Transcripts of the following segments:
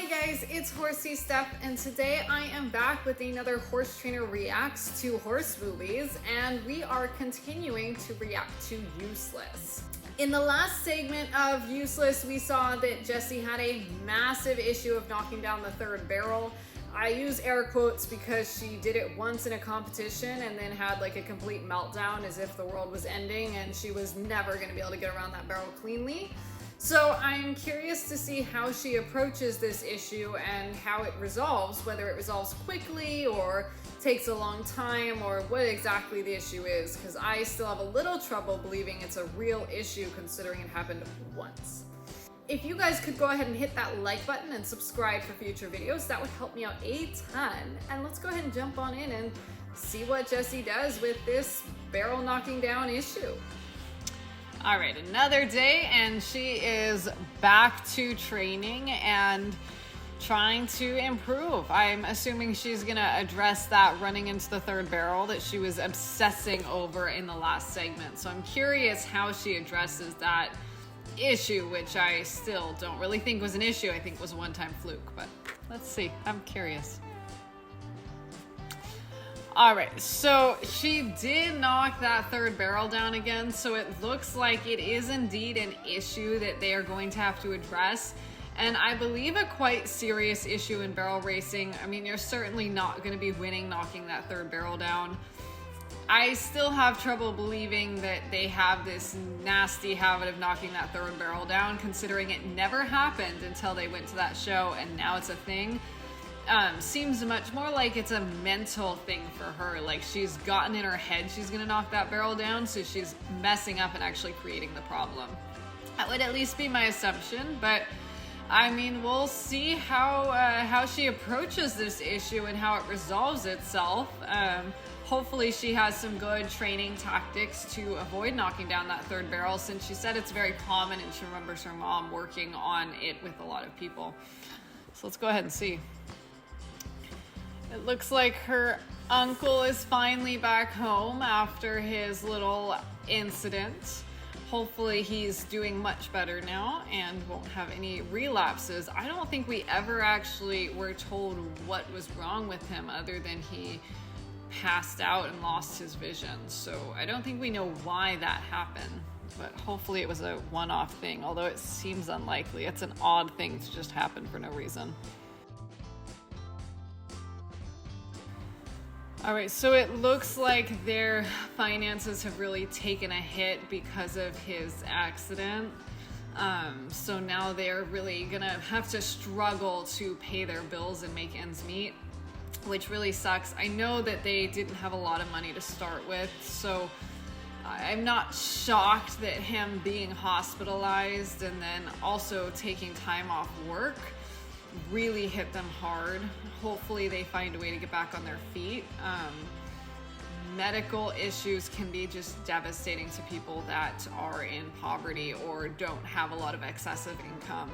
Hi guys, it's Horsey Steph, and today I am back with another Horse Trainer Reacts to Horse Movies, and we are continuing to react to Useless. In the last segment of Useless, we saw that Jessie had a massive issue of knocking down the third barrel. I use air quotes because she did it once in a competition and then had like a complete meltdown as if the world was ending and she was never going to be able to get around that barrel cleanly. So I'm curious to see how she approaches this issue and how it resolves, whether it resolves quickly or takes a long time or what exactly the issue is, because I still have a little trouble believing it's a real issue considering it happened once. If you guys could go ahead and hit that like button and subscribe for future videos, that would help me out a ton. And let's go ahead and jump on in and see what Jessie does with this barrel knocking down issue. All right, another day, and she is back to training and trying to improve. I'm assuming she's gonna address that running into the third barrel that she was obsessing over in the last segment. So I'm curious how she addresses that issue, which I still don't really think was an issue. I think was a one-time fluke, but let's see. I'm curious. All right, so she did knock that third barrel down again, so it looks like it is indeed an issue that they are going to have to address, and I believe a quite serious issue in barrel racing. I mean, you're certainly not going to be winning knocking that third barrel down. I still have trouble believing that they have this nasty habit of knocking that third barrel down, considering it never happened until they went to that show, and now it's a thing. Seems much more like it's a mental thing for her. Like she's gotten in her head she's gonna knock that barrel down, so she's messing up and actually creating the problem. That would at least be my assumption, but I mean, we'll see how she approaches this issue and how it resolves itself. Hopefully she has some good training tactics to avoid knocking down that third barrel, since she said it's very common and she remembers her mom working on it with a lot of people. So let's go ahead and see. It looks like her uncle is finally back home after his little incident. Hopefully he's doing much better now and won't have any relapses. I don't think we ever actually were told what was wrong with him other than he passed out and lost his vision. So I don't think we know why that happened, but hopefully it was a one-off thing, although it seems unlikely. It's an odd thing to just happen for no reason. All right, so it looks like their finances have really taken a hit because of his accident. So now they're really gonna have to struggle to pay their bills and make ends meet, which really sucks. I know that they didn't have a lot of money to start with, so I'm not shocked that him being hospitalized and then also taking time off work really hit them hard. Hopefully they find a way to get back on their feet. Medical issues can be just devastating to people that are in poverty or don't have a lot of excessive income.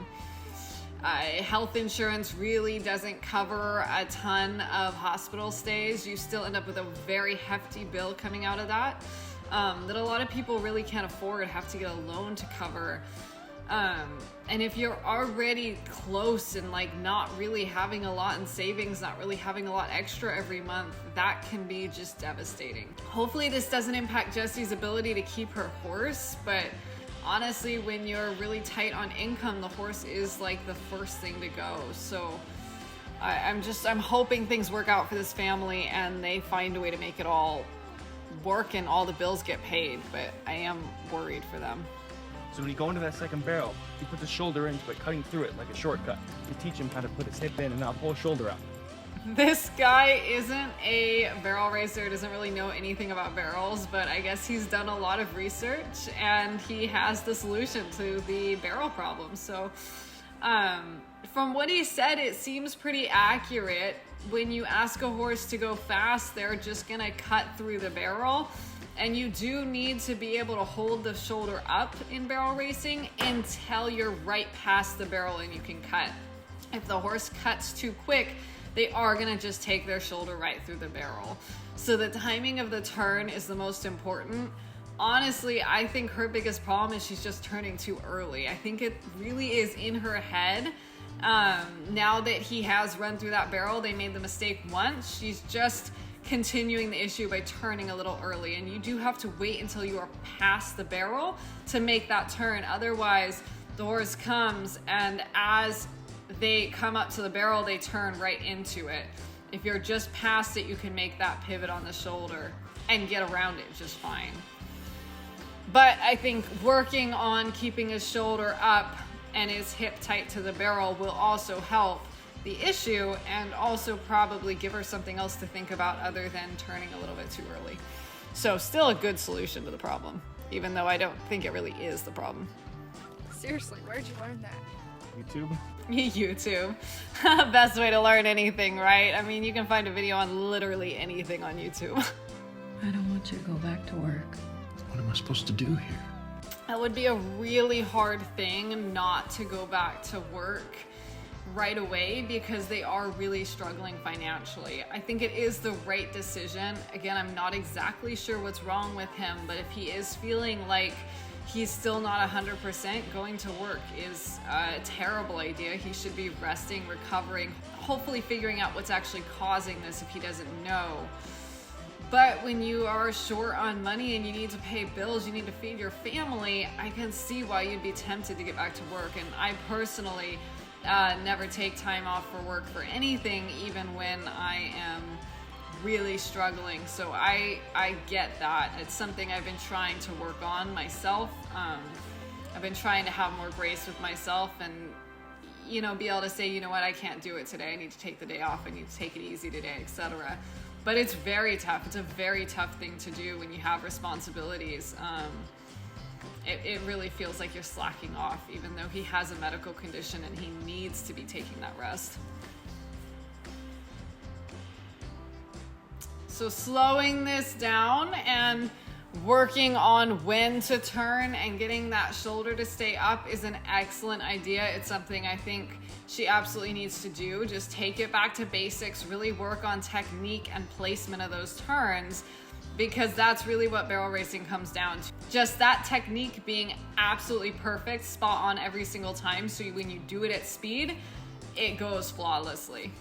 Health insurance really doesn't cover a ton of hospital stays. You still end up with a very hefty bill coming out of that, that a lot of people really can't afford, have to get a loan to cover. And if you're already close and like not really having a lot in savings, not really having a lot extra every month, that can be just devastating. Hopefully this doesn't impact Jessie's ability to keep her horse, but honestly, when you're really tight on income, the horse is like the first thing to go. So I'm hoping things work out for this family and they find a way to make it all work and all the bills get paid, but I am worried for them. So when you go into that second barrel, you put the shoulder into it, cutting through it like a shortcut. You teach him how to put his hip in and now pull his shoulder out. This guy isn't a barrel racer, doesn't really know anything about barrels, but I guess he's done a lot of research and he has the solution to the barrel problem. So from what he said, it seems pretty accurate. When you ask a horse to go fast, they're just gonna cut through the barrel. And you do need to be able to hold the shoulder up in barrel racing until you're right past the barrel and you can cut. If the horse cuts too quick, they are gonna just take their shoulder right through the barrel. So the timing of the turn is the most important. Honestly, I think her biggest problem is she's just turning too early. I think it really is in her head Now that he has run through that barrel, they made the mistake once. She's just continuing the issue by turning a little early, and you do have to wait until you are past the barrel to make that turn. Otherwise, the horse comes, and as they come up to the barrel, they turn right into it. If you're just past it, you can make that pivot on the shoulder and get around it just fine. But I think working on keeping his shoulder up and his hip tight to the barrel will also help the issue, and also probably give her something else to think about other than turning a little bit too early. So still a good solution to the problem, even though I don't think it really is the problem. Seriously, where'd you learn that? YouTube. YouTube. Best way to learn anything, right? I mean, you can find a video on literally anything on YouTube. I don't want you to go back to work. What am I supposed to do here? That would be a really hard thing, not to go back to work right away, because they are really struggling financially. I think it is the right decision. Again, I'm not exactly sure what's wrong with him, but if he is feeling like he's still not 100%, going to work is a terrible idea. He should be resting, recovering, hopefully figuring out what's actually causing this if he doesn't know. But when you are short on money and you need to pay bills, you need to feed your family, I can see why you'd be tempted to get back to work. And I personally never take time off for work for anything, even when I am really struggling. So I get that. It's something I've been trying to work on myself. I've been trying to have more grace with myself and, you know, be able to say, you know what, I can't do it today. I need to take the day off. I need to take it easy today, etc. But it's very tough. It's a very tough thing to do when you have responsibilities. It really feels like you're slacking off, even though he has a medical condition and he needs to be taking that rest. So slowing this down and working on when to turn and getting that shoulder to stay up is an excellent idea. It's something I think she absolutely needs to do. Just take it back to basics, really work on technique and placement of those turns, because that's really what barrel racing comes down to. Just that technique being absolutely perfect, spot on every single time, so when you do it at speed, it goes flawlessly.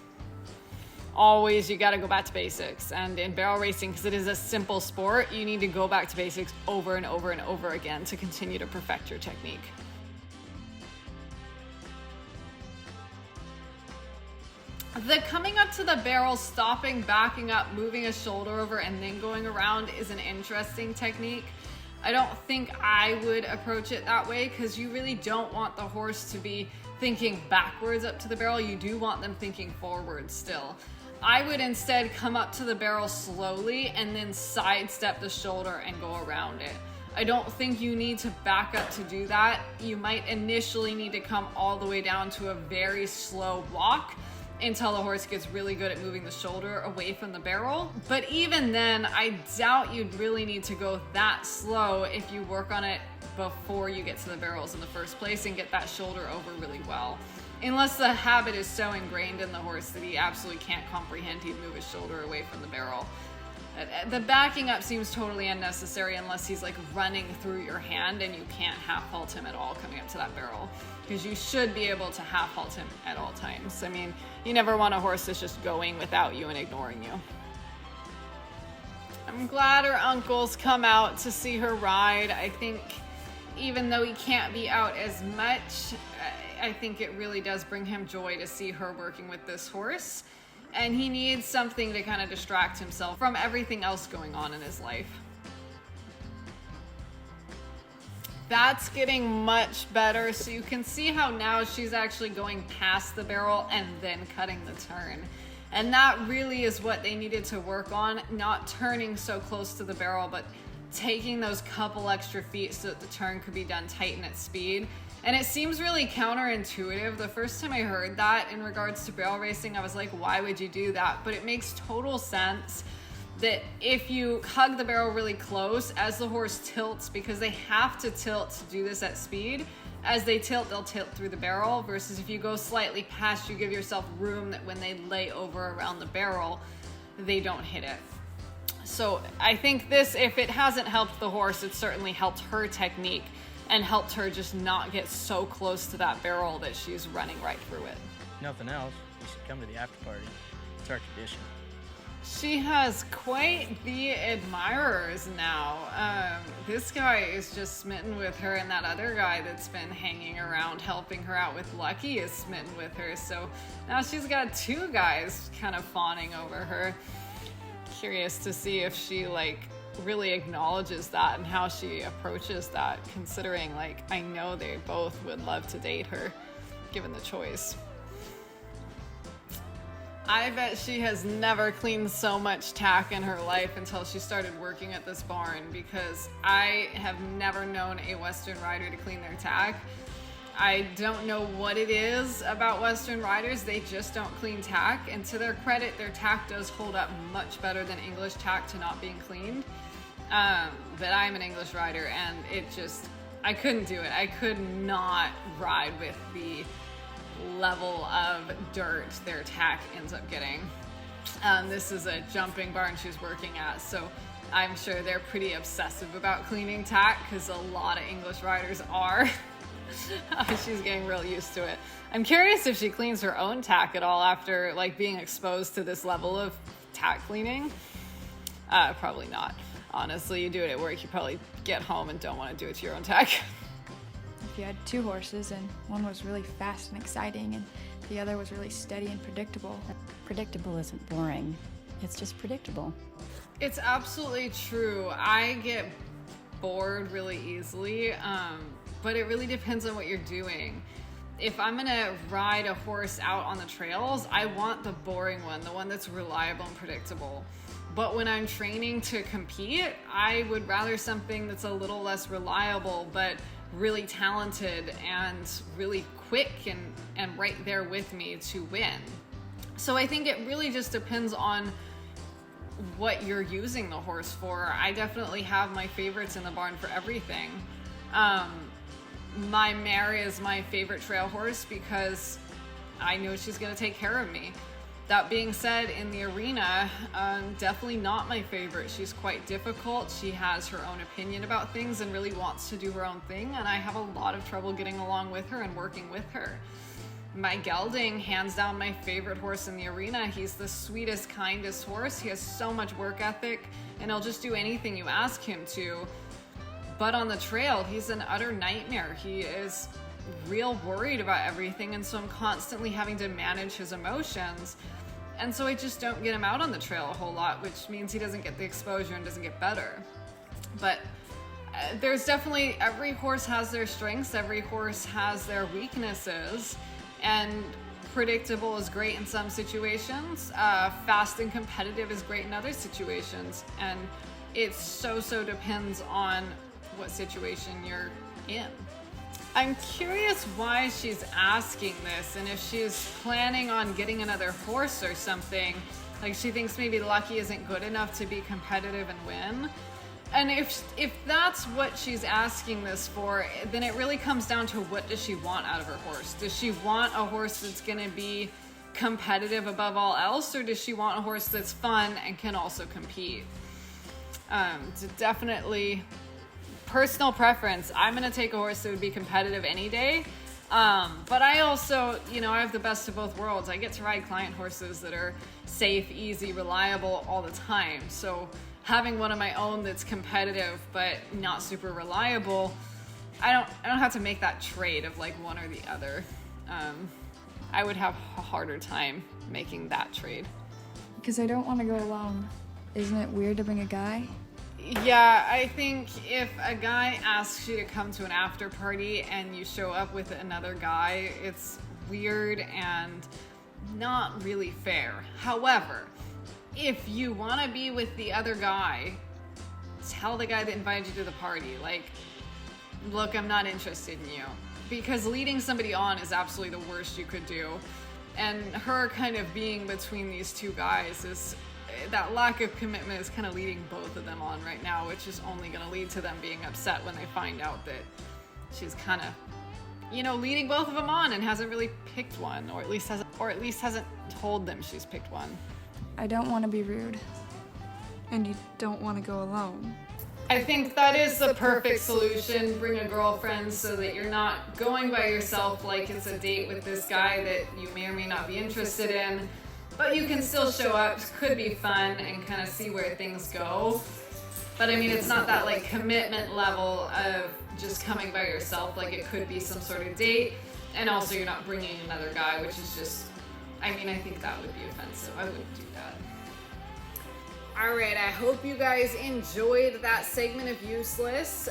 Always, you got to go back to basics. And in barrel racing, because it is a simple sport, you need to go back to basics over and over and over again to continue to perfect your technique. The coming up to the barrel, stopping, backing up, moving a shoulder over, and then going around is an interesting technique. I don't think I would approach it that way, because you really don't want the horse to be thinking backwards up to the barrel. You do want them thinking forward still. I would instead come up to the barrel slowly and then sidestep the shoulder and go around it. I don't think you need to back up to do that. You might initially need to come all the way down to a very slow walk until the horse gets really good at moving the shoulder away from the barrel. But even then, I doubt you'd really need to go that slow if you work on it before you get to the barrels in the first place and get that shoulder over really well. Unless the habit is so ingrained in the horse that he absolutely can't comprehend he'd move his shoulder away from the barrel. The backing up seems totally unnecessary unless he's like running through your hand and you can't half halt him at all coming up to that barrel, because you should be able to half halt him at all times. I mean, you never want a horse that's just going without you and ignoring you. I'm glad her uncle's come out to see her ride. I think even though he can't be out as much, I think it really does bring him joy to see her working with this horse. And he needs something to kind of distract himself from everything else going on in his life. That's getting much better. So you can see how now she's actually going past the barrel and then cutting the turn. And that really is what they needed to work on, not turning so close to the barrel, but taking those couple extra feet so that the turn could be done tight and at speed. And it seems really counterintuitive. The first time I heard that in regards to barrel racing, I was like, why would you do that? But it makes total sense that if you hug the barrel really close as the horse tilts, because they have to tilt to do this at speed, as they tilt, they'll tilt through the barrel, versus if you go slightly past, you give yourself room that when they lay over around the barrel, they don't hit it. So I think this, if it hasn't helped the horse, it certainly helped her technique. and helped her just not get so close to that barrel that she's running right through it. Nothing else, you should come to the after party. It's our tradition. She has quite the admirers now. This guy is just smitten with her, and that other guy that's been hanging around helping her out with Lucky is smitten with her. So now she's got two guys kind of fawning over her. Curious to see if she really acknowledges that and how she approaches that, considering I know they both would love to date her given the choice. I bet she has never cleaned so much tack in her life until she started working at this barn, because I have never known a Western rider to clean their tack. I don't know what it is about Western riders, they just don't clean tack, and to their credit, their tack does hold up much better than English tack to not being cleaned. But I'm an English rider, and I couldn't do it. I could not ride with the level of dirt their tack ends up getting. This is a jumping barn she's working at, so I'm sure they're pretty obsessive about cleaning tack, because a lot of English riders are. She's getting real used to it. I'm curious if she cleans her own tack at all after being exposed to this level of tack cleaning. Probably not. Honestly, you do it at work, you probably get home and don't want to do it to your own tack. If you had two horses and one was really fast and exciting and the other was really steady and predictable. Predictable isn't boring. It's just predictable. It's absolutely true. I get bored really easily, but it really depends on what you're doing. If I'm gonna ride a horse out on the trails, I want the boring one, the one that's reliable and predictable. But when I'm training to compete, I would rather something that's a little less reliable, but really talented and really quick and right there with me to win. So I think it really just depends on what you're using the horse for. I definitely have my favorites in the barn for everything. My mare is my favorite trail horse because I know she's gonna take care of me. That being said, in the arena, definitely not my favorite. She's quite difficult. She has her own opinion about things and really wants to do her own thing, and I have a lot of trouble getting along with her and working with her. My gelding, hands down my favorite horse in the arena. He's the sweetest, kindest horse. He has so much work ethic, and he'll just do anything you ask him to. But on the trail, he's an utter nightmare. He is real worried about everything, and so I'm constantly having to manage his emotions. And so I just don't get him out on the trail a whole lot, which means he doesn't get the exposure and doesn't get better. But there's definitely, every horse has their strengths, every horse has their weaknesses, and predictable is great in some situations, fast and competitive is great in other situations, and it so depends on what situation you're in. I'm curious why she's asking this, and if she's planning on getting another horse or something. She thinks maybe Lucky isn't good enough to be competitive and win. And if that's what she's asking this for, then it really comes down to, what does she want out of her horse? Does she want a horse that's gonna be competitive above all else, or does she want a horse that's fun and can also compete? Definitely personal preference. I'm gonna take a horse that would be competitive any day, but I also, I have the best of both worlds. I get to ride client horses that are safe, easy, reliable all the time. So having one of my own that's competitive but not super reliable, I don't have to make that trade of one or the other. I would have a harder time making that trade. Because I don't want to go alone. Isn't it weird to bring a guy? Yeah, I think if a guy asks you to come to an after party and you show up with another guy, it's weird and not really fair. However, if you want to be with the other guy, tell the guy that invited you to the party, look, I'm not interested in you. Because leading somebody on is absolutely the worst you could do. And her kind of being between these two guys is, that lack of commitment is kind of leading both of them on right now, which is only going to lead to them being upset when they find out that she's kind of, leading both of them on and hasn't really picked one, or at least hasn't told them she's picked one. I don't want to be rude. And you don't want to go alone. I think that is the perfect solution. Bring a girlfriend so that you're not going by yourself like it's a date with this guy that you may or may not be interested in. But you can still show up, could be fun, and kind of see where things go. But I mean, it's not that like commitment level of just coming by yourself, like it could be some sort of date. And also you're not bringing another guy, which is just, I mean, I think that would be offensive. I wouldn't do that. All right, I hope you guys enjoyed that segment of Useless.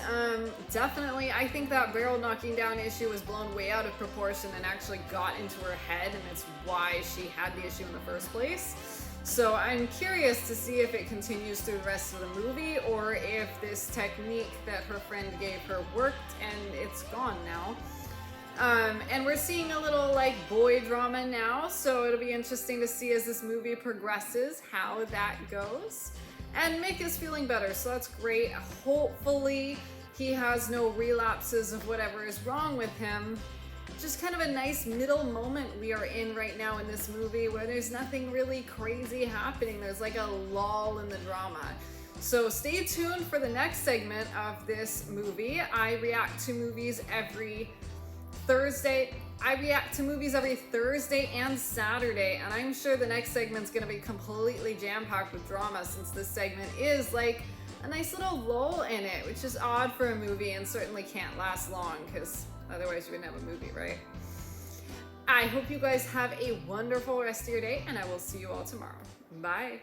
Definitely, I think that barrel knocking down issue was blown way out of proportion and actually got into her head, and it's why she had the issue in the first place. So I'm curious to see if it continues through the rest of the movie, or if this technique that her friend gave her worked and it's gone now. And we're seeing a little like boy drama now, so it'll be interesting to see as this movie progresses how that goes. And Mick is feeling better, so that's great. Hopefully he has no relapses of whatever is wrong with him. Just kind of a nice middle moment we are in right now in this movie where there's nothing really crazy happening. There's like a lull in the drama. So stay tuned for the next segment of this movie. I react to movies every Thursday. I react to movies every Thursday and Saturday, and I'm sure the next segment's gonna be completely jam-packed with drama, since this segment is like a nice little lull in it, which is odd for a movie and certainly can't last long, because otherwise you wouldn't have a movie, right? I hope you guys have a wonderful rest of your day, and I will see you all tomorrow. Bye.